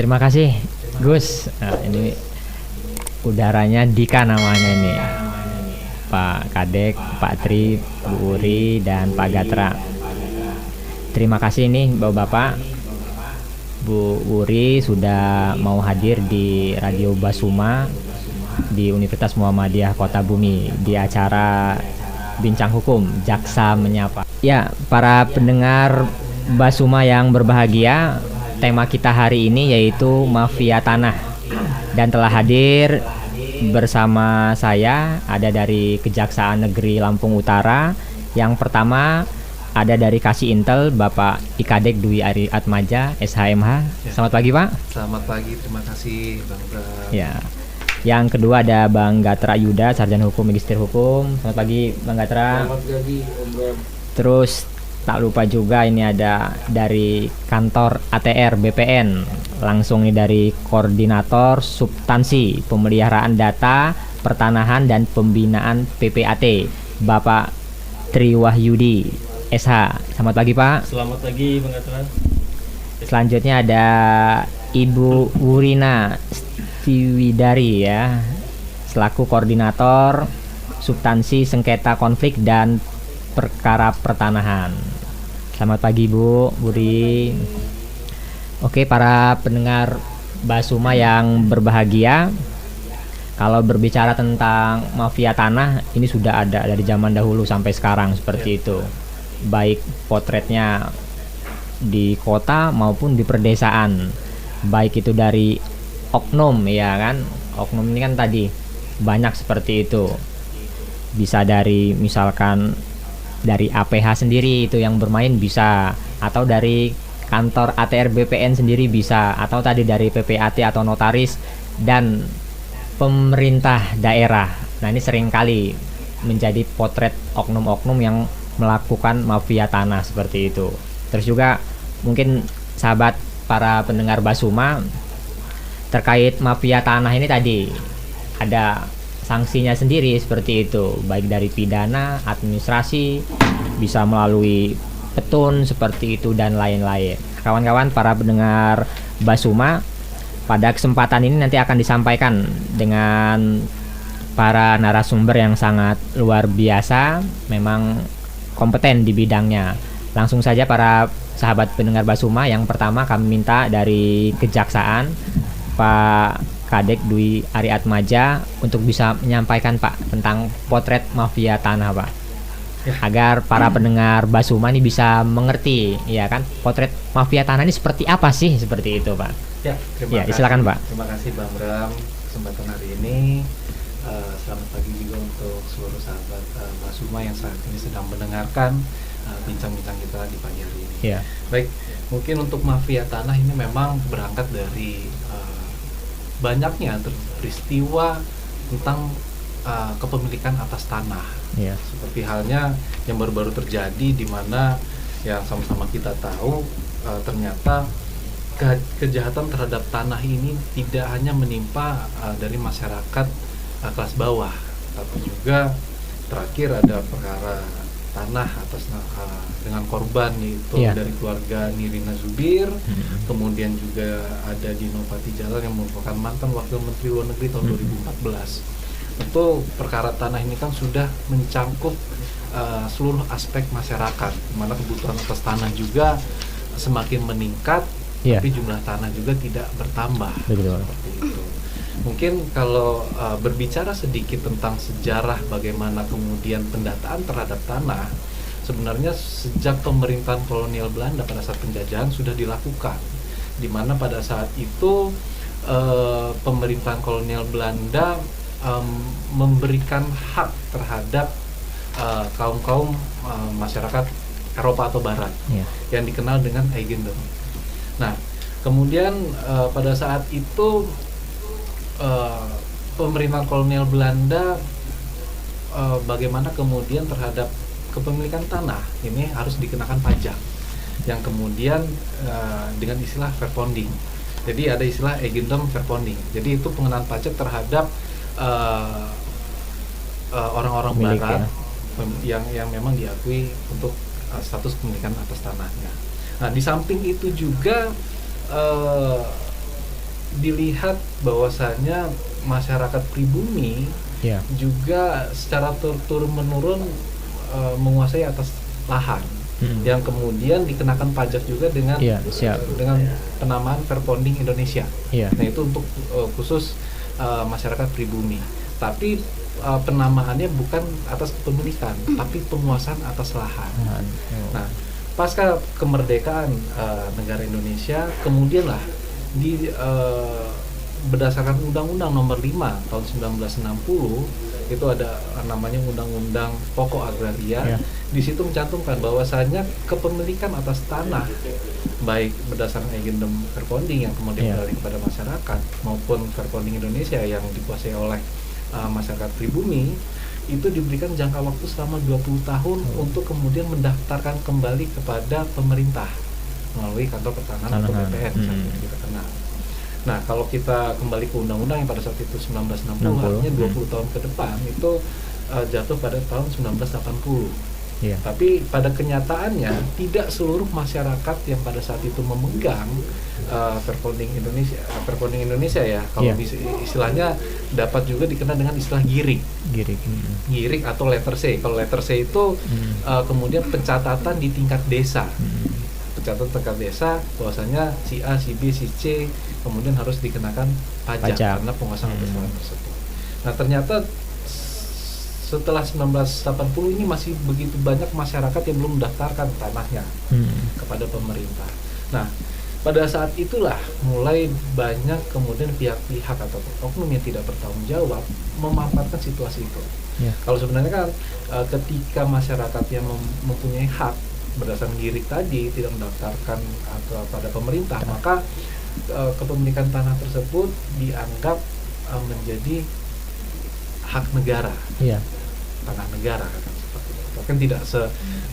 Terima kasih Gus. Nah, ini udaranya Dika namanya ini. Pak Kadek, Pak Tri, Bu Uri, dan Pak Gatra. Terima kasih nih Bapak-bapak, Bu Uri sudah mau hadir di Radio Basuma di Universitas Muhammadiyah Kota Bumi di acara Bincang Hukum Jaksa Menyapa. Ya, para pendengar Basuma yang berbahagia, tema kita hari ini yaitu mafia tanah. Dan telah hadir bersama saya ada dari Kejaksaan Negeri Lampung Utara. Yang pertama ada dari Kasih Intel Bapak Ikadek Dwi Ari Atmaja SHMH. Selamat pagi Pak. Selamat pagi, terima kasih Bang Bram. Ya. Yang kedua ada Bang Gatra Yuda, Sarjana Hukum Magister Hukum. Selamat pagi Bang Gatra. Selamat pagi Om Bram. Terus tak lupa juga ini ada dari kantor ATR BPN, langsung nih dari Koordinator Substansi Pemeliharaan Data Pertanahan dan Pembinaan PPAT, Bapak Tri Wahyudi SH. Selamat pagi Pak. Selamat pagi Bang Gatra. Selanjutnya ada Ibu Wurina Stiwidari ya, selaku Koordinator Substansi Sengketa Konflik dan Perkara Pertanahan. Selamat pagi Bu Wuri. Oke, para pendengar Basuma yang berbahagia, kalau berbicara tentang mafia tanah ini sudah ada dari zaman dahulu sampai sekarang seperti itu. Baik potretnya di kota maupun di perdesaan. Baik itu dari oknum ya kan. Oknum ini kan tadi banyak seperti itu. Bisa dari misalkan dari APH sendiri itu yang bermain bisa, atau dari kantor ATR BPN sendiri bisa, atau tadi dari PPAT atau notaris dan pemerintah daerah. Nah ini seringkali menjadi potret oknum-oknum yang melakukan mafia tanah seperti itu. Terus juga mungkin sahabat para pendengar Basuma, terkait mafia tanah ini tadi ada sanksinya sendiri seperti itu, baik dari pidana, administrasi, bisa melalui petun seperti itu dan lain-lain. Kawan-kawan para pendengar Basuma, pada kesempatan ini nanti akan disampaikan dengan para narasumber yang sangat luar biasa, memang kompeten di bidangnya. Langsung saja para sahabat pendengar Basuma, yang pertama kami minta dari Kejaksaan Pak Kadek Dwi Ari Atmaja untuk bisa menyampaikan Pak tentang potret mafia tanah Pak, agar para pendengar Basuma ini bisa mengerti ya kan, potret mafia tanah ini seperti apa sih, seperti itu Pak. Ya, terima kasih. Silakan Pak. Terima kasih Bang Bram kesempatan hari ini. Selamat pagi juga untuk seluruh sahabat Basuma yang saat ini sedang mendengarkan bincang-bincang kita di pagi hari ini. Ya. Baik, mungkin untuk mafia tanah ini memang berangkat dari banyaknya peristiwa tentang kepemilikan atas tanah. Ya. Seperti halnya yang baru-baru terjadi, di mana yang sama-sama kita tahu ternyata kejahatan terhadap tanah ini tidak hanya menimpa dari masyarakat kelas bawah, tapi juga terakhir ada perkara tanah atas dengan korban, yaitu dari keluarga Nirina Zubir. Kemudian juga ada Dino Patijalan yang merupakan mantan Wakil Menteri Luar Negeri tahun 2014. Tentu perkara tanah ini kan sudah mencangkup seluruh aspek masyarakat, di mana kebutuhan atas tanah juga semakin meningkat, tapi jumlah tanah juga tidak bertambah. Betul. Seperti itu. Mungkin kalau berbicara sedikit tentang sejarah bagaimana kemudian pendataan terhadap tanah, sebenarnya sejak pemerintahan kolonial Belanda pada saat penjajahan sudah dilakukan, di mana pada saat itu pemerintahan kolonial Belanda memberikan hak terhadap kaum-kaum masyarakat Eropa atau Barat yang dikenal dengan eigendom. Nah, kemudian pada saat itu pemerintahan kolonial Belanda bagaimana kemudian terhadap kepemilikan tanah ini harus dikenakan pajak, yang kemudian dengan istilah verponding. Jadi ada istilah eigendom verponding. Jadi itu pengenaan pajak terhadap orang-orang Barat yang memang diakui untuk status kepemilikan atas tanahnya. Nah, di samping itu juga dilihat bahwasanya masyarakat pribumi Ya. juga secara turun menurun menguasai atas lahan yang kemudian dikenakan pajak juga dengan Iya, siap. dengan penamaan Verponding Indonesia. Iya. Nah itu untuk khusus masyarakat pribumi. Tapi penamaannya bukan atas kepemilikan, tapi penguasaan atas lahan. Nah, pasca kemerdekaan negara Indonesia, kemudianlah berdasarkan Undang-Undang Nomor 5 tahun 1960 itu ada namanya Undang-Undang Pokok Agraria. Ya. Di situ mencantumkan bahwasanya kepemilikan atas tanah baik berdasarkan agendum Verponding yang kemudian beralih kepada masyarakat maupun Verponding Indonesia yang dikuasai oleh masyarakat pribumi itu diberikan jangka waktu selama 20 tahun untuk kemudian mendaftarkan kembali kepada pemerintah melalui kantor pertanahan atau BPN saat ini kita kenal. Nah, kalau kita kembali ke undang-undang yang pada saat itu 1960, artinya 20 tahun ke depan itu jatuh pada tahun 1980. Iya. Tapi pada kenyataannya tidak seluruh masyarakat yang pada saat itu memegang Verponding Indonesia ya, kalau istilahnya dapat juga dikenal dengan istilah girik. Girik atau letter C. Kalau letter C itu kemudian pencatatan di tingkat desa. Pencatatan tingkat desa bahwasanya si A, si B, si C kemudian harus dikenakan pajak. Karena penguasaan atas lahan tersebut. Nah, ternyata setelah 1980 ini masih begitu banyak masyarakat yang belum mendaftarkan tanahnya kepada pemerintah. Nah, pada saat itulah mulai banyak kemudian pihak-pihak atau oknum yang tidak bertanggung jawab memanfaatkan situasi itu. Kalau sebenarnya kan ketika masyarakat yang mempunyai hak berdasarkan girik tadi tidak mendaftarkan atau pada pemerintah, maka kepemilikan tanah tersebut dianggap menjadi hak negara. Tanah negara seperti itu. Kan tidak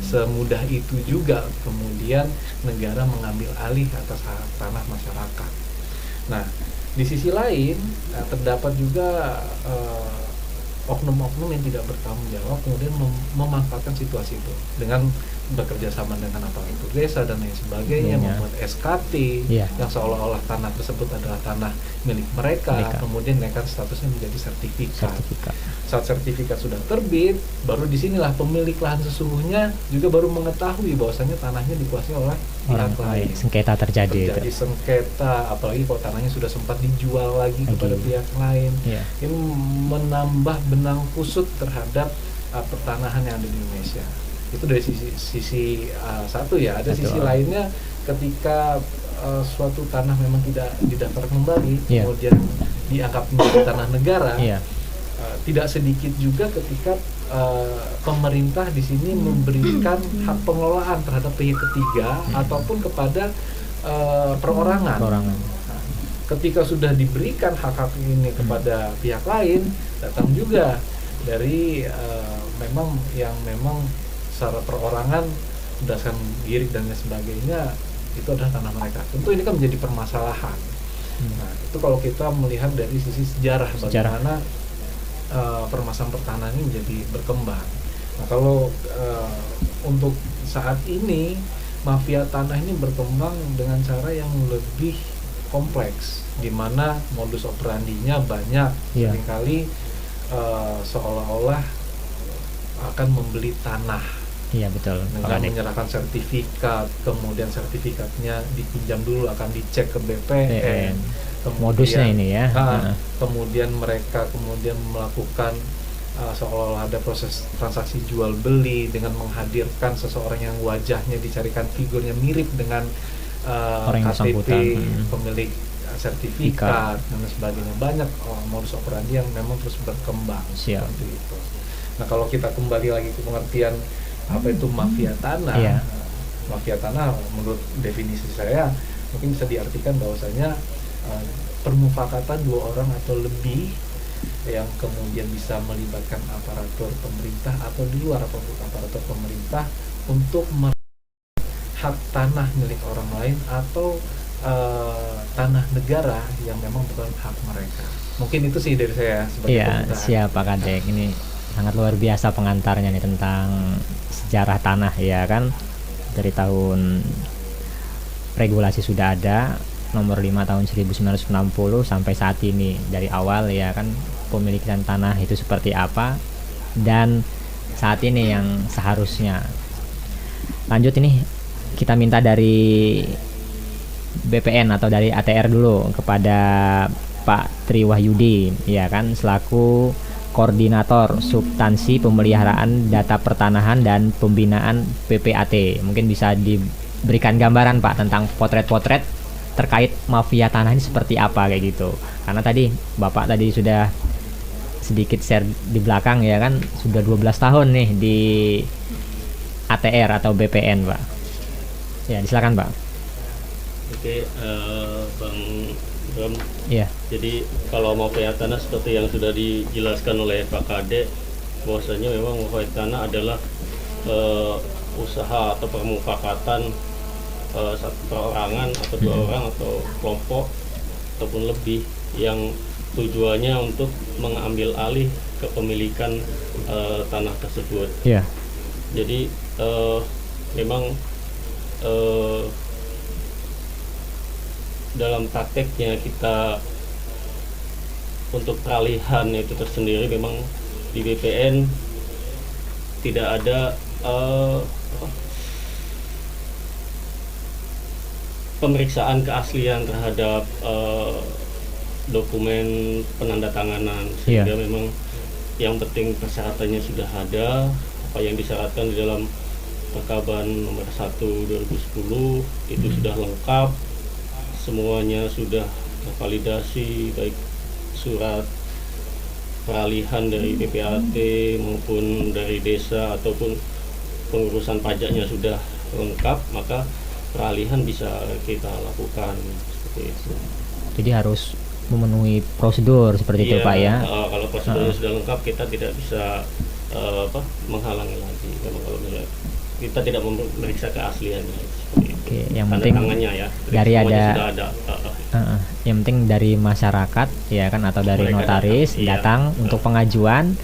semudah itu juga kemudian negara mengambil alih atas hak tanah masyarakat. Nah, di sisi lain terdapat juga oknum-oknum yang tidak bertanggung jawab kemudian memanfaatkan situasi itu dengan bekerja sama dengan aparatur desa dan lain sebagainya, membuat SKT yang seolah-olah tanah tersebut adalah tanah milik mereka. Kemudian naikkan statusnya menjadi sertifikat. Saat sertifikat sudah terbit, baru disinilah pemilik lahan sesungguhnya juga baru mengetahui bahwasanya tanahnya dikuasai oleh pihak lain. Sengketa terjadi sengketa, apalagi kalau tanahnya sudah sempat dijual lagi kepada pihak lain. Ini menambah benang kusut terhadap pertanahan yang ada di Indonesia. Itu dari sisi satu ya. Ada sisi lainnya ketika suatu tanah memang tidak didaftar kembali, kemudian dianggap menjadi tanah negara. Tidak sedikit juga ketika pemerintah di sini memberikan hak pengelolaan terhadap pihak ketiga ataupun kepada perorangan. Nah, ketika sudah diberikan hak-hak ini kepada pihak lain, datang juga dari memang secara perorangan berdasarkan girik dan lain sebagainya itu adalah tanah mereka. Tentu ini kan menjadi permasalahan. Nah, itu kalau kita melihat dari sisi sejarah. Bagaimana permasalahan pertanahan ini menjadi berkembang. Nah, kalau untuk saat ini mafia tanah ini berkembang dengan cara yang lebih kompleks, di mana modus operandinya banyak. Seringkali seolah-olah akan membeli tanah. Dengan menyerahkan sertifikat, kemudian sertifikatnya dipinjam dulu, akan dicek ke BPN. Modusnya ini ya. Kemudian mereka melakukan seolah-olah ada proses transaksi jual beli dengan menghadirkan seseorang yang wajahnya dicarikan figurnya mirip dengan KTP pemilik sertifikat dan sebagainya. Banyak modus operandi yang memang terus berkembang seperti itu. Nah, kalau kita kembali lagi ke pengertian apa itu mafia tanah, mafia tanah menurut definisi saya mungkin bisa diartikan bahwasanya permufakatan dua orang atau lebih yang kemudian bisa melibatkan aparatur pemerintah atau di luar aparatur pemerintah untuk hak tanah milik orang lain atau tanah negara yang memang bukan hak mereka. Mungkin itu sih dari saya sebagai pembukaan. Siap Pak Kadek, ini sangat luar biasa pengantarnya nih tentang sejarah tanah ya kan. Dari tahun regulasi sudah ada, nomor 5 tahun 1960 sampai saat ini, dari awal ya kan pemilikan tanah itu seperti apa dan saat ini yang seharusnya. Lanjut, ini kita minta dari BPN atau dari ATR dulu kepada Pak Tri Wahyudi ya kan, selaku Koordinator Substansi Pemeliharaan Data Pertanahan dan Pembinaan PPAT. Mungkin bisa diberikan gambaran Pak tentang potret-potret terkait mafia tanah ini seperti apa kayak gitu. Karena tadi Bapak tadi sudah sedikit share di belakang ya kan, sudah 12 tahun nih di ATR atau BPN Pak. Ya, silakan Pak. Oke, Bang Bram. Iya. Jadi kalau mafia tanah seperti yang sudah dijelaskan oleh Pak Kade, bahwasanya memang mafia tanah adalah usaha atau permufakatan satu perorangan atau dua orang atau kelompok ataupun lebih yang tujuannya untuk mengambil alih kepemilikan tanah tersebut. Iya. Jadi memang dalam prakteknya kita untuk peralihan itu tersendiri memang di BPN tidak ada pemeriksaan keaslian terhadap dokumen penandatanganan, sehingga memang yang penting persyaratannya sudah ada, apa yang disyaratkan di dalam Perkaban nomor 1 2010 itu sudah lengkap, semuanya sudah tervalidasi, baik surat peralihan dari PPAT maupun dari desa ataupun pengurusan pajaknya sudah lengkap, maka peralihan bisa kita lakukan seperti itu. Jadi harus memenuhi prosedur seperti itu Pak ya. Kalau prosedurnya sudah lengkap, kita tidak bisa menghalangi lagi. Kalau kita tidak memeriksa keasliannya. Oke, yang penting tangannya ya. Dari ada, sudah ada. Yang penting dari masyarakat ya kan, atau dari Mereka notaris datang untuk pengajuan,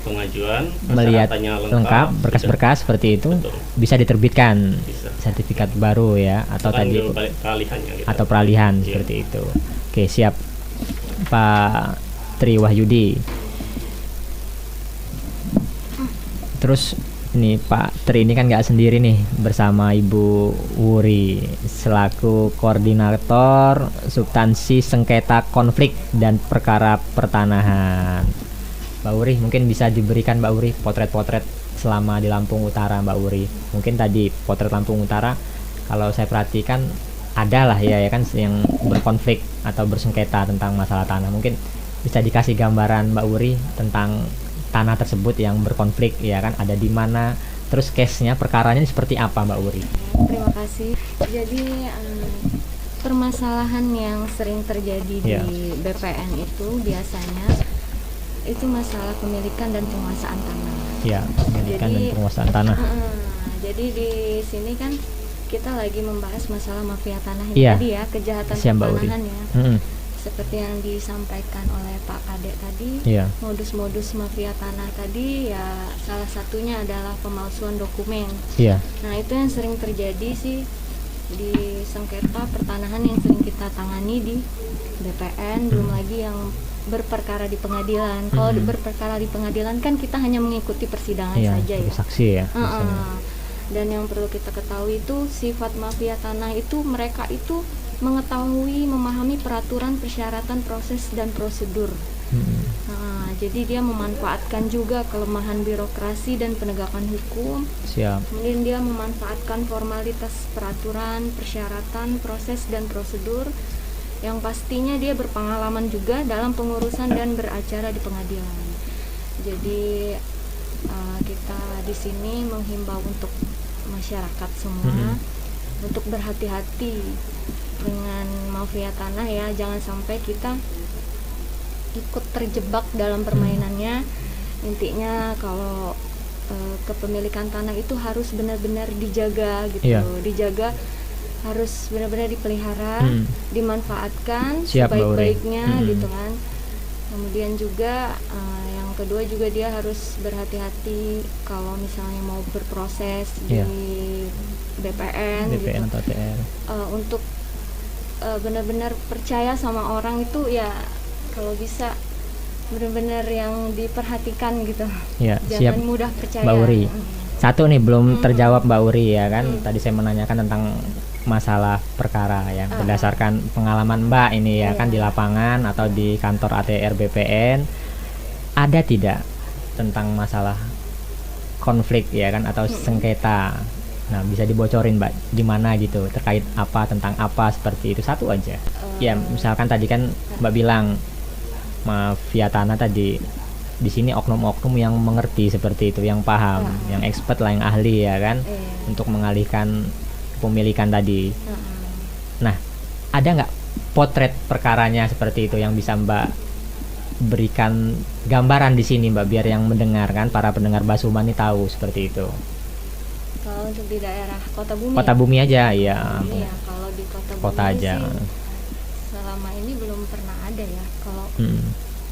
melihat lengkap berkas-berkas seperti itu, betul, bisa diterbitkan bisa. sertifikat baru ya, atau Kan tadi peralihannya gitu. atau peralihan seperti itu. Oke, siap Pak Tri Wahyudi. Terus ini Pak Tri ini kan nggak sendiri nih, bersama Ibu Wuri selaku Koordinator Substansi Sengketa Konflik dan Perkara Pertanahan. Mbak Wuri, mungkin bisa diberikan Mbak Wuri potret-potret selama di Lampung Utara Mbak Wuri. Mungkin tadi potret Lampung Utara, kalau saya perhatikan ada lah ya kan yang berkonflik atau bersengketa tentang masalah tanah. Mungkin bisa dikasih gambaran Mbak Wuri tentang tanah tersebut yang berkonflik ya kan, ada di mana, terus case-nya, perkaranya seperti apa Mbak Wuri? Terima kasih. Jadi permasalahan yang sering terjadi di BPN itu biasanya itu masalah pemilikan dan penguasaan tanah. Ya, pemilikan dan penguasaan tanah. Jadi di sini kan kita lagi membahas masalah mafia tanah ini tadi ya, kejahatan pertanahan ya. Seperti yang disampaikan oleh Pak Kadek tadi, modus-modus mafia tanah tadi ya salah satunya adalah pemalsuan dokumen. Nah, itu yang sering terjadi sih di sengketa pertanahan yang sering kita tangani di BPN, belum lagi yang berperkara di pengadilan. Kalau berperkara di pengadilan kan kita hanya mengikuti persidangan saja ya. Saksi ya. Dan yang perlu kita ketahui itu sifat mafia tanah itu, mereka itu mengetahui, memahami peraturan, persyaratan, proses dan prosedur. Jadi dia memanfaatkan juga kelemahan birokrasi dan penegakan hukum. Kemudian dia memanfaatkan formalitas peraturan, persyaratan, proses dan prosedur. Yang pastinya dia berpengalaman juga dalam pengurusan dan beracara di pengadilan. Jadi kita di sini menghimbau untuk masyarakat semua untuk berhati-hati dengan mafia tanah ya, jangan sampai kita ikut terjebak dalam permainannya. Intinya kalau kepemilikan tanah itu harus benar-benar dijaga gitu, dijaga, harus benar-benar dipelihara, dimanfaatkan sebaik-baiknya gitu kan. Kemudian juga yang kedua juga dia harus berhati-hati kalau misalnya mau berproses di BPN gitu, atau TR. Untuk benar-benar percaya sama orang itu ya kalau bisa benar-benar yang diperhatikan gitu. Ya, Jangan siap mudah percaya. Mbak Uri. Satu nih belum terjawab Mbak Uri ya kan. Hmm. Tadi saya menanyakan tentang masalah perkara ya, berdasarkan pengalaman Mbak ini ya kan di lapangan atau di kantor ATR BPN, ada tidak tentang masalah konflik ya kan atau sengketa. Nah, bisa dibocorin Mbak di mana gitu, terkait apa, tentang apa, seperti itu, satu aja. Ya, misalkan tadi kan Mbak bilang mafia tanah tadi, di sini oknum-oknum yang mengerti seperti itu, yang paham, yang expert lah, yang ahli ya kan, untuk mengalihkan pemilikan tadi. Nah, ada nggak potret perkaranya seperti itu yang bisa Mbak berikan gambaran di sini Mbak, biar yang mendengar kan, para pendengar Basuman ini tahu seperti itu. Kalau untuk di daerah Kota Bumi. Kota Bumi aja ya. Iya, kalau di Kota Bumi Kota aja. sih selama ini belum pernah ada ya kalau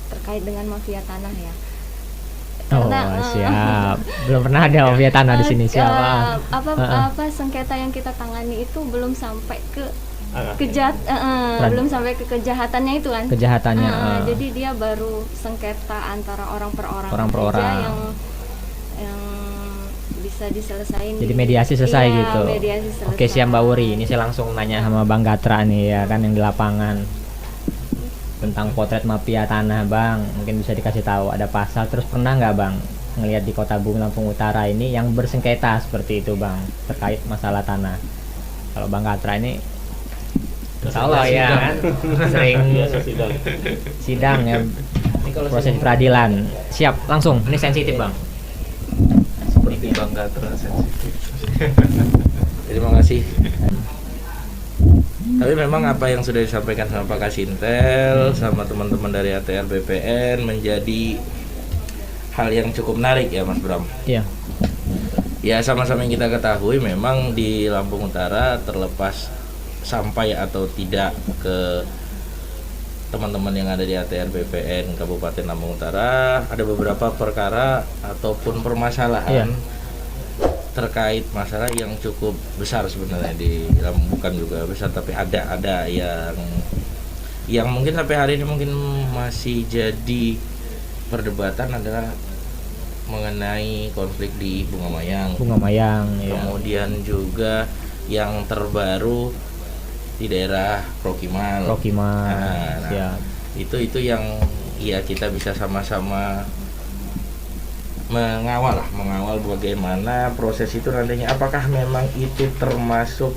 terkait dengan mafia tanah ya. Oh, siap. Belum pernah ada mafia tanah di sini, siapa? Apa sengketa yang kita tangani itu belum sampai ke belum sampai ke kejahatannya itu kan. Kejahatannya. Jadi dia baru sengketa antara orang per orang, Orang per orang. yang bisa diselesain. Jadi mediasi selesai Iya, gitu. mediasi selesai. Oke, siap Mbak Wuri. Ini saya langsung nanya sama Bang Gatra nih ya kan, yang di lapangan. Tentang potret mafia tanah Bang, mungkin bisa dikasih tahu ada pasal, terus pernah nggak Bang ngelihat di Kota Bumi Lampung Utara ini yang bersengketa seperti itu Bang, terkait masalah tanah? Kalau Bang Gatra ini tahu lah ya kan, sering sidang ya, proses peradilan. Siap, langsung, ini sensitif Bang. Seperti Bang Gatra sensitif. Terima kasih. Tapi memang apa yang sudah disampaikan sama Pak Kasintel sama teman-teman dari ATR BPN menjadi hal yang cukup menarik ya Mas Bram. Iya. Ya, sama-sama yang kita ketahui memang di Lampung Utara, terlepas sampai atau tidak ke teman-teman yang ada di ATR BPN Kabupaten Lampung Utara, ada beberapa perkara ataupun permasalahan terkait masalah yang cukup besar sebenarnya di bukan juga besar, tapi ada yang mungkin sampai hari ini mungkin masih jadi perdebatan adalah mengenai konflik di Bunga Mayang. Ya. Kemudian juga yang terbaru di daerah Prokimal. Ya. Itu yang ya kita bisa sama-sama mengawal bagaimana proses itu nantinya, apakah memang itu termasuk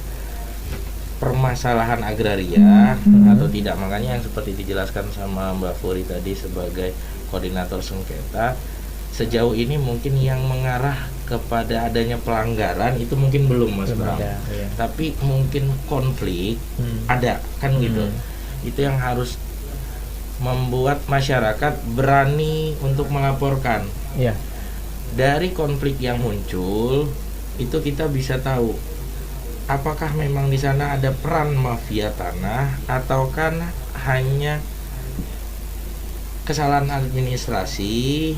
permasalahan agraria atau tidak. Makanya yang seperti dijelaskan sama Mbak Furi tadi sebagai koordinator sengketa, sejauh ini mungkin yang mengarah kepada adanya pelanggaran itu mungkin belum Mas Bram. Tapi mungkin konflik ada kan gitu. Itu yang harus membuat masyarakat berani untuk melaporkan. Iya. Dari konflik yang muncul itu kita bisa tahu apakah memang di sana ada peran mafia tanah atau kan hanya kesalahan administrasi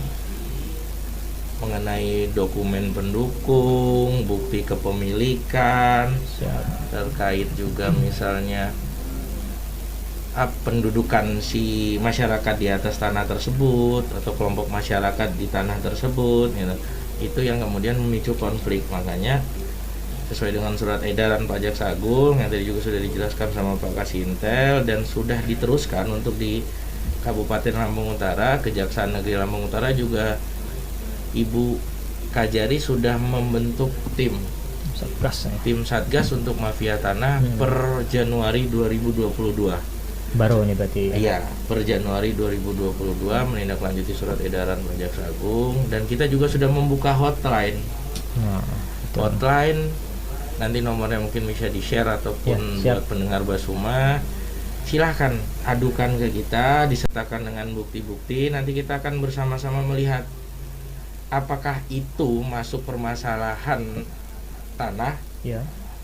mengenai dokumen pendukung, bukti kepemilikan, terkait juga misalnya pendudukan si masyarakat di atas tanah tersebut atau kelompok masyarakat di tanah tersebut gitu. Itu yang kemudian memicu konflik. Makanya sesuai dengan surat edaran Pak Jaksa Agung yang tadi juga sudah dijelaskan sama Pak Kasintel dan sudah diteruskan untuk di Kabupaten Lampung Utara, Kejaksaan Negeri Lampung Utara juga Ibu Kajari sudah membentuk tim Satgas untuk mafia tanah per Januari 2022. Baru nih berarti. Iya, per Januari 2022 menindaklanjuti surat edaran Pak Jaksa Agung, dan kita juga sudah membuka hotline. Hotline nanti nomornya mungkin bisa di-share ataupun buat pendengar Basuma. Silahkan adukan ke kita, disertakan dengan bukti-bukti. Nanti kita akan bersama-sama melihat apakah itu masuk permasalahan tanah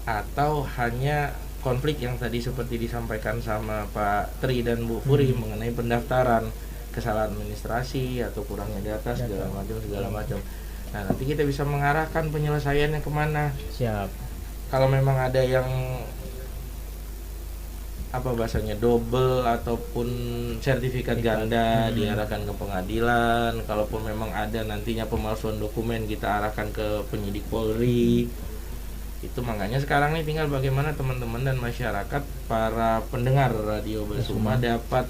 atau hanya konflik yang tadi seperti disampaikan sama Pak Tri dan Bu Furi mengenai pendaftaran, kesalahan administrasi atau kurangnya data segala macam. Nah, nanti kita bisa mengarahkan penyelesaiannya kemana. Siap. Kalau memang ada yang apa bahasanya double ataupun sertifikat ganda diarahkan ke pengadilan. Kalaupun memang ada nantinya pemalsuan dokumen, kita arahkan ke penyidik Polri. Itu makanya sekarang nih tinggal bagaimana teman-teman dan masyarakat, para pendengar Radio Basuma dapat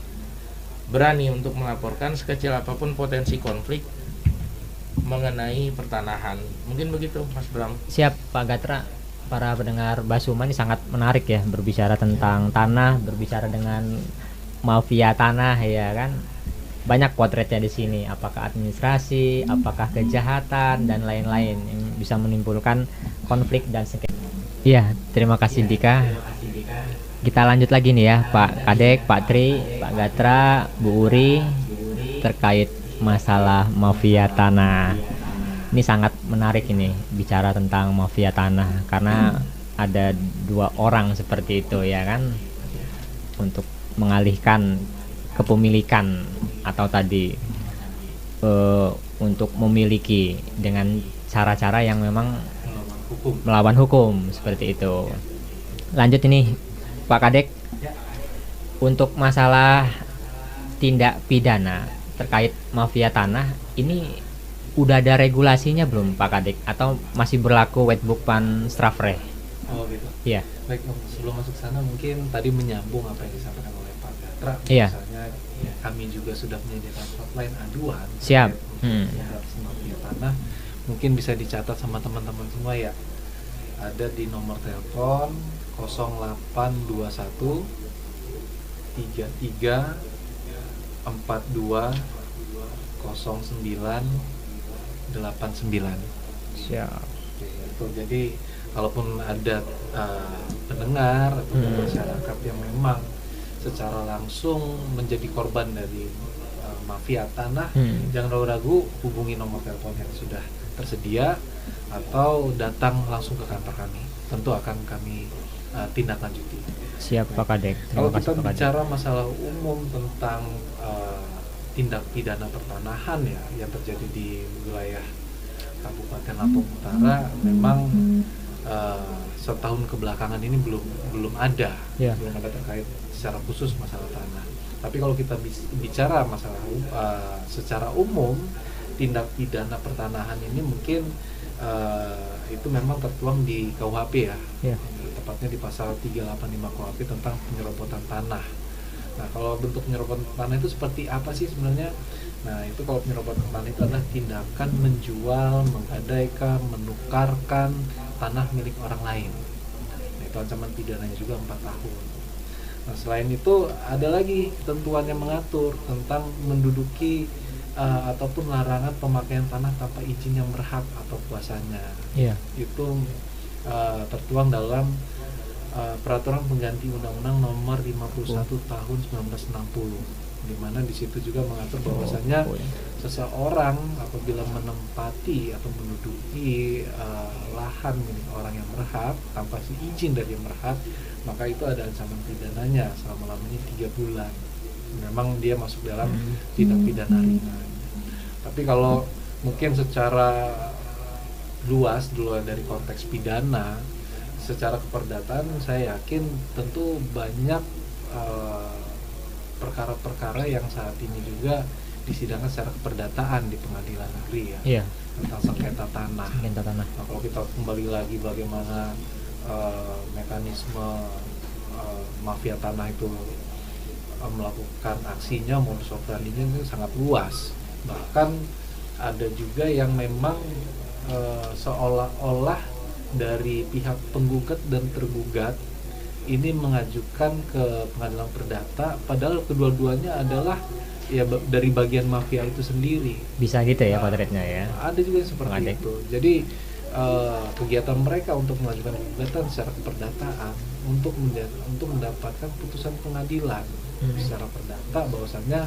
berani untuk melaporkan sekecil apapun potensi konflik mengenai pertanahan. Mungkin begitu Mas Bram. Siap Pak Gatra. Para pendengar Basuma ini sangat menarik ya, berbicara tentang tanah, berbicara dengan mafia tanah ya kan. Banyak potretnya di sini, apakah administrasi, apakah kejahatan dan lain-lain yang bisa menimbulkan konflik dan sengketa. Iya, terima kasih Dika. Kita lanjut lagi nih ya, Pak Kadek, Pak Tri, Pak Gatra, Bu Uri, terkait masalah mafia tanah. Ini sangat menarik ini, bicara tentang mafia tanah, karena ada 2 orang seperti itu ya kan, untuk mengalihkan kepemilikan atau tadi untuk memiliki dengan cara-cara yang memang melawan hukum seperti itu. Lanjut ini Pak Kadek, untuk masalah tindak pidana terkait mafia tanah ini udah ada regulasinya belum Pak Kadek, atau masih berlaku Wetboek Pan Strafrecht? Oh gitu. Iya. Baik, sebelum masuk sana mungkin tadi menyambung apa yang disampaikan oleh Pak Gatra. Iya. Misalnya kami juga sudah menyediakan hotline aduan. Siap. Terkait mafia tanah. Mungkin bisa dicatat sama teman-teman semua ya. Ada di nomor telepon 0821 33 42 09 89. Siap. Itu jadi kalaupun ada pendengar atau masyarakat yang memang secara langsung menjadi korban dari mafia tanah, jangan ragu-ragu hubungi nomor telepon yang sudah tersedia atau datang langsung ke kantor kami. Tentu akan kami tindak lanjuti. Siap Pak Kadek. Kalau kita Pak Kadek. bicara masalah umum tentang tindak pidana pertanahan ya yang terjadi di wilayah Kabupaten Lampung Utara, memang setahun kebelakangan ini belum ada terkait secara khusus masalah tanah. Tapi kalau kita bicara masalah secara umum, tindak pidana pertanahan ini mungkin itu memang tertuang di KUHP ya. Tepatnya di pasal 385 KUHP tentang penyerobotan tanah. Nah, kalau bentuk penyerobotan tanah itu seperti apa sih sebenarnya? Nah, itu kalau penyerobotan tanah itu adalah tindakan menjual, menggadaikan, menukarkan tanah milik orang lain. Nah, itu ancaman pidananya juga 4 tahun. Nah, selain itu ada lagi ketentuan yang mengatur tentang menduduki ataupun larangan pemakaian tanah tanpa izin yang berhak atau kuasanya. Itu tertuang dalam peraturan pengganti Undang-Undang Nomor 51 Tahun 1960, di mana di situ juga mengatur bahwasanya seseorang apabila menempati atau menduduki lahan milik orang yang berhak tanpa izin dari yang berhak, maka itu ada ancaman pidananya selama-lamanya 3 bulan. Memang dia masuk dalam tindak pidana ringan. Tapi kalau mungkin secara luas dari konteks pidana, secara keperdataan saya yakin tentu banyak perkara-perkara yang saat ini juga disidangkan secara keperdataan di pengadilan negeri ya, tentang sengketa tanah. Nah, kalau kita kembali lagi bagaimana mekanisme mafia tanah itu melakukan aksinya, modus operandinya itu sangat luas. Bahkan ada juga yang memang seolah-olah dari pihak penggugat dan tergugat ini mengajukan ke pengadilan perdata, padahal kedua-duanya adalah ya dari bagian mafia itu sendiri. Bisa gitu ya potretnya ya? Ada juga yang seperti itu. Jadi kegiatan mereka untuk mengajukan gugatan secara keperdataan untuk mendapatkan putusan pengadilan secara perdata bahwasannya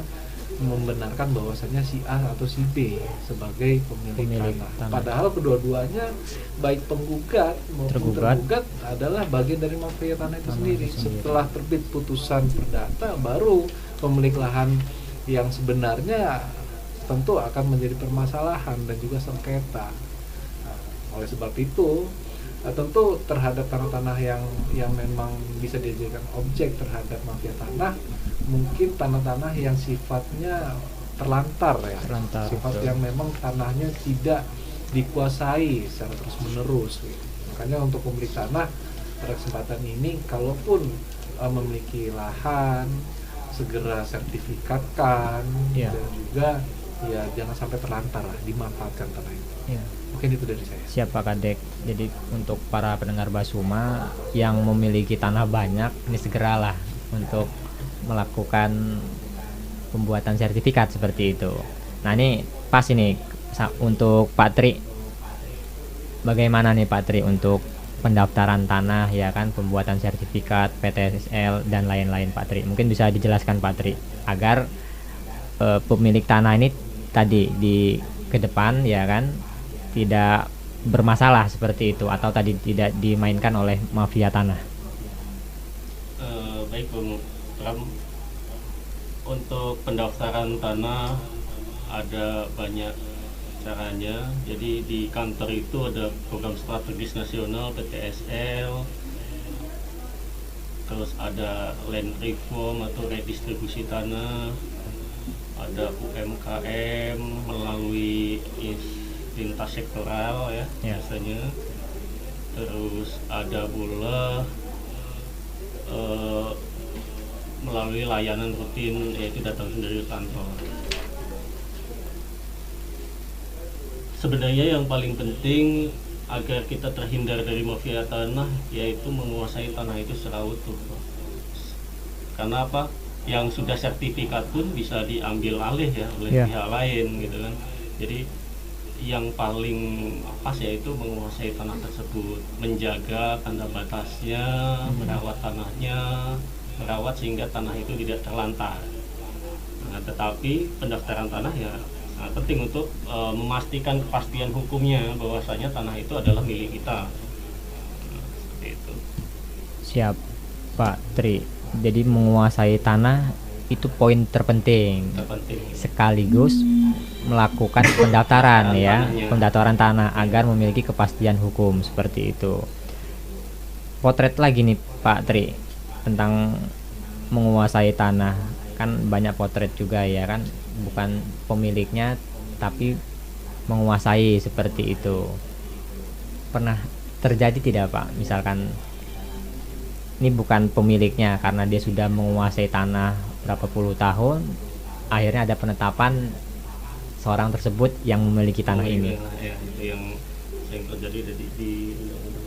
membenarkan bahwasannya si A atau si B sebagai pemilik tanah. Padahal kedua-duanya baik penggugat maupun tergugat adalah bagian dari mafia tanah itu sendiri. Setelah terbit putusan perdata, baru pemilik lahan yang sebenarnya tentu akan menjadi permasalahan dan juga sengketa. Nah, oleh sebab itu tentu terhadap tanah-tanah yang memang bisa dijadikan objek terhadap mafia tanah, mungkin tanah-tanah yang sifatnya terlantar ya, Terlantar, sifat betul. yang memang tanahnya tidak dikuasai secara terus menerus gitu. Makanya untuk pemilik tanah pada kesempatan ini, kalaupun memiliki lahan, segera sertifikatkan, Iya. dan juga ya jangan sampai terlantar lah, dimanfaatkan tanah itu. Iya. Mungkin itu dari saya. Siap Pak Kadek. Jadi untuk para pendengar Basuma yang memiliki tanah banyak, ini segeralah untuk melakukan pembuatan sertifikat seperti itu. Nah ini pas ini untuk Pak Tri. Bagaimana nih Pak Tri untuk pendaftaran tanah ya kan, pembuatan sertifikat, PTSL dan lain-lain Pak Tri. Mungkin bisa dijelaskan Pak Tri agar pemilik tanah ini tadi di ke depan ya kan tidak bermasalah seperti itu, atau tadi tidak dimainkan oleh mafia tanah. Baik Bung Pram, untuk pendaftaran tanah ada banyak caranya. Jadi di kantor itu ada program strategis nasional PTSL, terus ada land reform atau redistribusi tanah, ada UMKM melalui lintas sektoral ya, biasanya, terus ada pula melalui layanan rutin, yaitu datang sendiri ke kantor. Sebenarnya yang paling penting agar kita terhindar dari mafia tanah yaitu menguasai tanah itu secara utuh. Karena apa? Yang sudah sertifikat pun bisa diambil alih ya oleh pihak lain gitu kan. Jadi yang paling pas yaitu menguasai tanah tersebut, menjaga tanda batasnya, merawat tanahnya, merawat sehingga tanah itu tidak terlantar. Nah, tetapi pendaftaran tanah ya sangat penting untuk memastikan kepastian hukumnya bahwasanya tanah itu adalah milik kita. Seperti itu. Siap Pak Tri. Jadi menguasai tanah itu poin terpenting. Sekaligus melakukan pendaftaran ya, pendaftaran tanah agar memiliki kepastian hukum seperti itu. Potret lagi nih Pak Tri tentang menguasai tanah, kan banyak potret juga ya kan, bukan pemiliknya tapi menguasai seperti itu. Pernah terjadi tidak Pak, misalkan ini bukan pemiliknya karena dia sudah menguasai tanah berapa puluh tahun, akhirnya ada penetapan seorang tersebut yang memiliki tanah ini. Ya, itu yang terjadi di undang-undang.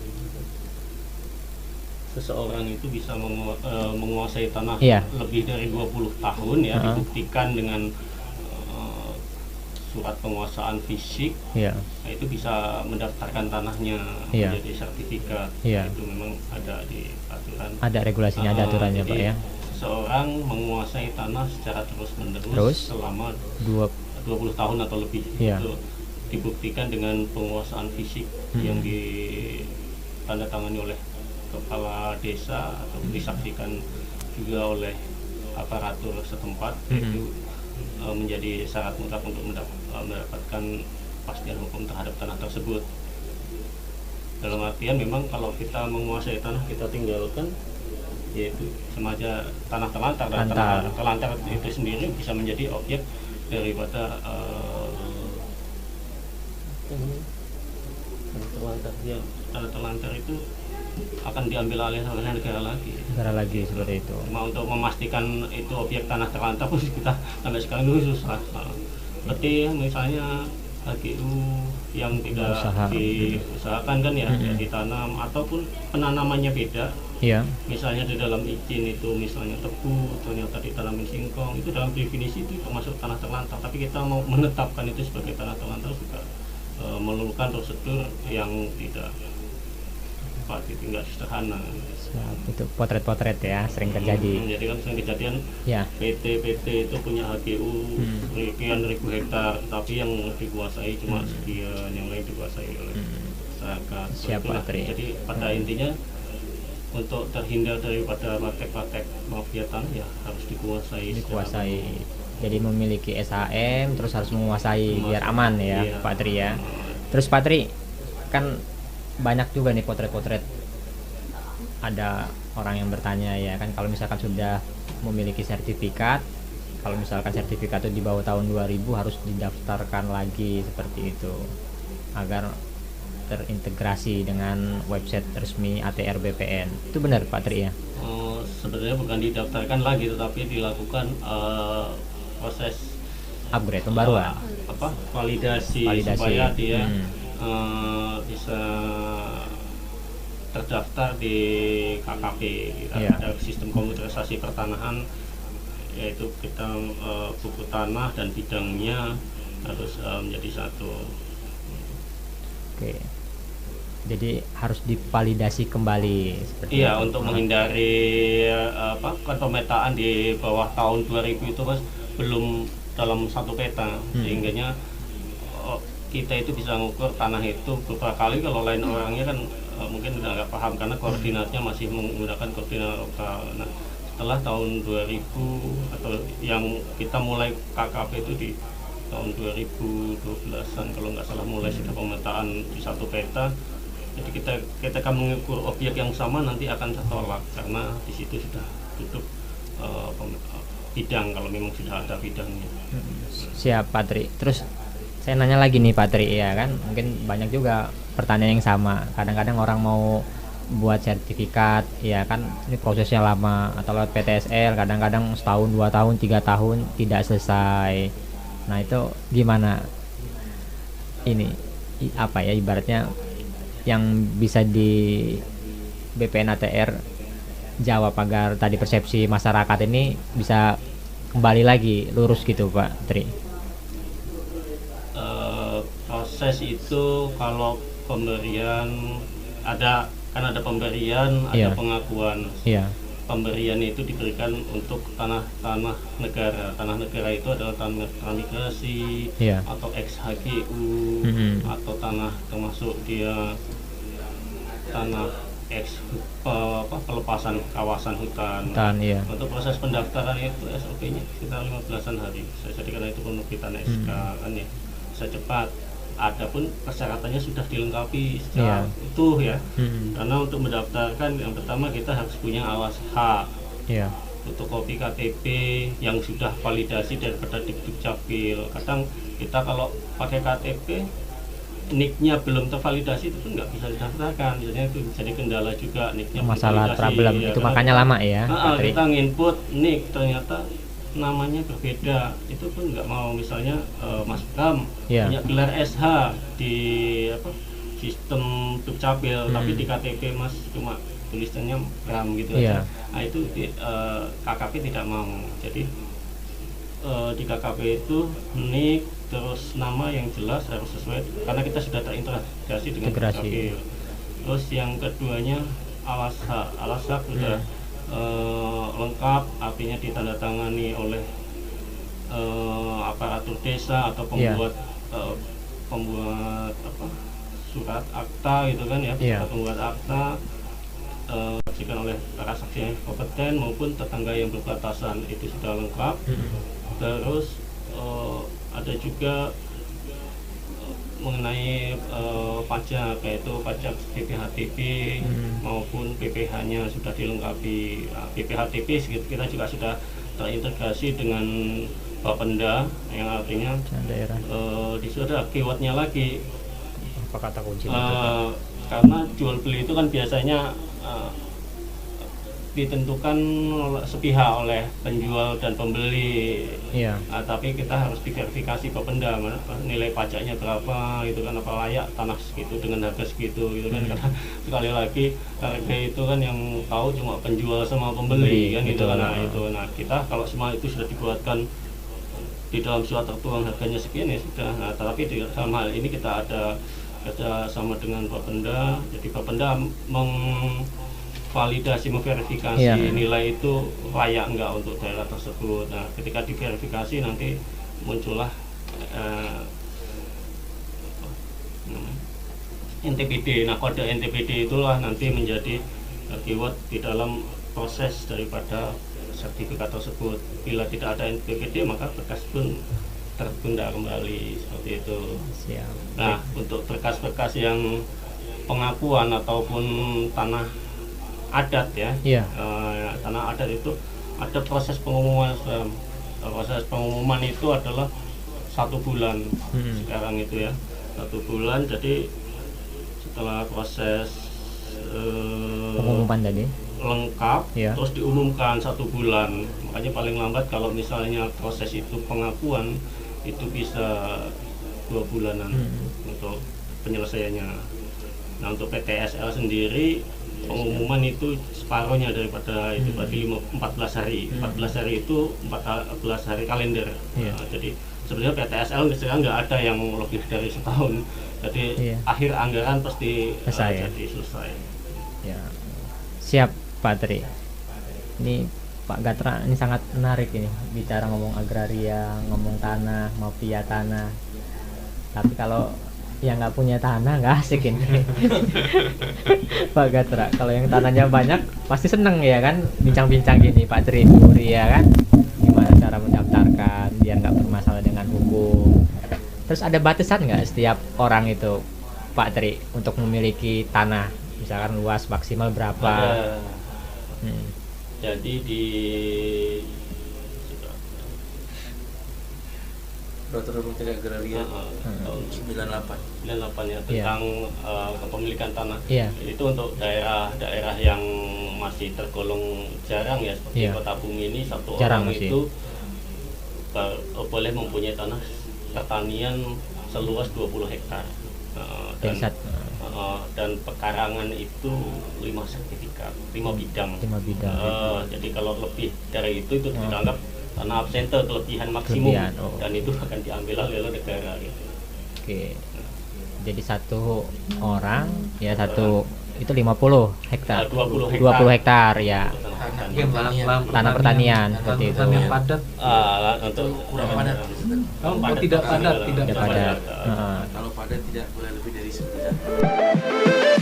Seseorang itu bisa menguasai tanah lebih dari 20 tahun ya, dibuktikan dengan surat penguasaan fisik, nah itu bisa mendaftarkan tanahnya menjadi sertifikat. Itu memang ada di aturan. Ada regulasinya, ada aturannya Pak ya. Seorang menguasai tanah secara terus-menerus selama 20 tahun atau lebih. Itu dibuktikan dengan penguasaan fisik yang ditandatangani oleh kepala desa atau disaksikan juga oleh aparatur setempat. Itu menjadi syarat mutlak untuk mendapatkan kepastian hukum terhadap tanah tersebut. Dalam artian memang kalau kita menguasai tanah kita tinggalkan, yaitu semacam tanah terlantar, dan tanah terlantar itu sendiri bisa menjadi objek daripada tanah terlantar itu akan diambil alih oleh negara lagi seperti itu. Cuma untuk memastikan itu objek tanah terlantar pun kita sampai sekarang dulu susah. Berarti misalnya HGU yang tidak diusahakan kan ya, ditanam ataupun penanamannya beda. Misalnya di dalam izin itu misalnya tebu, ternyata ditanamin singkong, itu dalam definisi itu termasuk tanah terlantar. Tapi kita mau menetapkan itu sebagai tanah terlantar juga memerlukan prosedur yang tidak tinggal sederhana. Itu potret-potret ya sering terjadi. Jadi kan sering kejadian PT itu punya HGU sekian ribu hektar, tapi yang dikuasai cuma sekian, yang lain dikuasai oleh masyarakat. Jadi pada intinya untuk terhindar daripada praktek-praktek mafia tanah ya harus dikuasai. Jadi memiliki SHM terus harus menguasai biar aman ya Pak Tri ya. Terus Pak Tri kan banyak juga nih potret-potret, ada orang yang bertanya ya kan, kalau misalkan sudah memiliki sertifikat, kalau misalkan sertifikat itu di bawah tahun 2000 harus didaftarkan lagi seperti itu agar terintegrasi dengan website resmi ATR BPN. Itu benar Pak Tri ya? Sebenarnya bukan didaftarkan lagi, tetapi dilakukan proses Upgrade, pembaruan. Validasi supaya dia bisa terdaftar di KKP. Ada sistem komputerisasi pertanahan, yaitu kita buku tanah dan bidangnya harus menjadi satu. Oke. Jadi harus divalidasi kembali seperti Iya, itu. untuk menghindari kan pemetaan di bawah tahun 2000 itu Mas belum dalam satu peta, sehingganya kita itu bisa mengukur tanah itu beberapa kali. Kalau lain orangnya kan mungkin udah nggak paham karena koordinatnya masih menggunakan koordinat lokal. Nah, setelah tahun 2000 atau yang kita mulai KKP itu di tahun 2012an kalau nggak salah, mulai sudah pemetaan di satu peta. Jadi kita akan mengukur objek yang sama nanti akan tertolak karena di situ sudah tutup bidang, kalau memang sudah ada bidangnya. Siap Pak Tri. Terus saya nanya lagi nih Pak Tri ya kan, mungkin banyak juga pertanyaan yang sama. Kadang-kadang orang mau buat sertifikat ya kan, ini prosesnya lama, atau lewat PTSL kadang-kadang setahun, 2 tahun, 3 tahun tidak selesai. Nah itu gimana ini apa ya ibaratnya yang bisa di BPN ATR jawab agar tadi persepsi masyarakat ini bisa kembali lagi lurus gitu Pak Tri? Proses itu kalau pemberian ada pemberian, ada pengakuan. Pemberian itu diberikan untuk tanah negara. Tanah negara itu adalah tanah transmigrasi atau ex-HGU atau tanah termasuk dia tanah pelepasan kawasan hutan. Untuk proses pendaftaran itu SOP-nya sekitar 15-an hari. Jadi karena itu penerbitan SK kan ya bisa cepat. Adapun persyaratannya sudah dilengkapi secara utuh ya. Karena untuk mendaftarkan yang pertama kita harus punya alas hak, fotokopi KTP yang sudah validasi daripada Dukcapil. Kadang kita kalau pakai KTP NIK-nya belum tervalidasi itu pun nggak bisa didaftarkan. Biasanya itu jadi kendala juga, NIK-nya masalah problem ya, itu makanya lama ya. Kita nginput NIK ternyata namanya berbeda, itu pun nggak mau. Misalnya Mas Bram punya gelar SH di sistem Dukcapil, tapi di KTP Mas cuma tulisannya Bram gitu aja. Nah itu KKP tidak mau. Jadi di KKP itu NIK terus nama yang jelas harus sesuai karena kita sudah terintegrasi dengan Dukcapil. Terus yang keduanya alas hak sudah lengkap, artinya ditandatangani oleh aparatur desa atau pembuat surat akta gitu kan ya, pembuat akta disaksikan oleh para saksi yang kompeten maupun tetangga yang berbatasan, itu sudah lengkap. Terus ada juga mengenai pajak, yaitu pajak BPHTB maupun PPH-nya sudah dilengkapi. BPHTB kita juga sudah terintegrasi dengan Bapenda, yang artinya di situ ada keywordnya lagi. Apa kata kunci? Karena jual beli itu kan biasanya ditentukan sepihak oleh penjual dan pembeli. Tapi kita harus diverifikasi Bapenda nilai pajaknya berapa gitu kan, apa layak tanah segitu dengan harga segitu gitu kan. Karena sekali lagi harga itu kan yang tahu cuma penjual sama pembeli kan gitu kan. Nah kita kalau semua itu sudah dibuatkan di dalam surat tertuang harganya sekian ya sudah. Nah tapi dalam hal ini kita ada kerja sama dengan Bapenda. Jadi Bapenda validasi, memverifikasi nilai itu layak enggak untuk daerah tersebut. Nah ketika diverifikasi nanti muncullah NTPD. Nah kode NTPD itulah nanti menjadi keyword di dalam proses daripada sertifikat tersebut. Bila tidak ada NTPD maka berkas pun tertunda kembali, seperti itu. Nah untuk berkas-berkas yang pengakuan ataupun tanah adat ya, Iya. tanah adat itu ada proses pengumuman. Proses pengumuman itu adalah 1 bulan sekarang itu ya, 1 bulan. Jadi setelah proses Pengumuman tadi. lengkap, Iya. terus diumumkan 1 bulan. Makanya paling lambat kalau misalnya proses itu pengakuan itu bisa 2 bulanan untuk penyelesaiannya. Nah, untuk PTSL sendiri pengumuman itu separuhnya daripada itu, berarti 14 hari. 14 hari itu 14 hari kalender. Iya. Nah, jadi sebenarnya PTSL sekarang nggak ada yang lebih dari setahun. Jadi Iya. akhir anggaran pasti Selesai, ya? jadi selesai. Ya. Siap Pak Tri. Ini Pak Gatra ini sangat menarik ini, bicara ngomong agraria, ngomong tanah, mafia tanah. Tapi kalau yang nggak punya tanah nggak asik ini. Pak Gatra, kalau yang tanahnya banyak pasti seneng ya kan, bincang-bincang gini Pak Tri Duri ya kan, gimana cara mendaftarkan biar nggak bermasalah dengan hukum. Terus ada batasan nggak setiap orang itu Pak Tri untuk memiliki tanah, misalkan luas maksimal berapa? Ada. Hmm. Jadi di Peraturan Menteri Agraria tahun 98. 98 ya, Iya. tentang kepemilikan tanah. Iya. Itu untuk daerah-daerah yang masih tergolong jarang ya, seperti Iya. Kota Bumi ini, satu Jarang orang masih. itu boleh mempunyai tanah pertanian seluas 20 hektar. Dan pekarangan itu 5 sertifikat, 5 bidang. 5 bidang. Jadi kalau lebih dari itu dianggap tanah absente, kelebihan maksimum. Kelebihan, oh. Dan itu akan diambil oleh negara gitu. Oke. Jadi satu orang ya satu itu 50 hektar. 20 hektar. 20 hektar ya. Untuk tanah Iya, pertanian. Tanah pertanian Lahan seperti itu. pertanian padat. Untuk Kurang padat. Oh, tidak padat, tidak Tidak padat. padat. Heeh. Kalau padat tidak boleh lebih dari 9.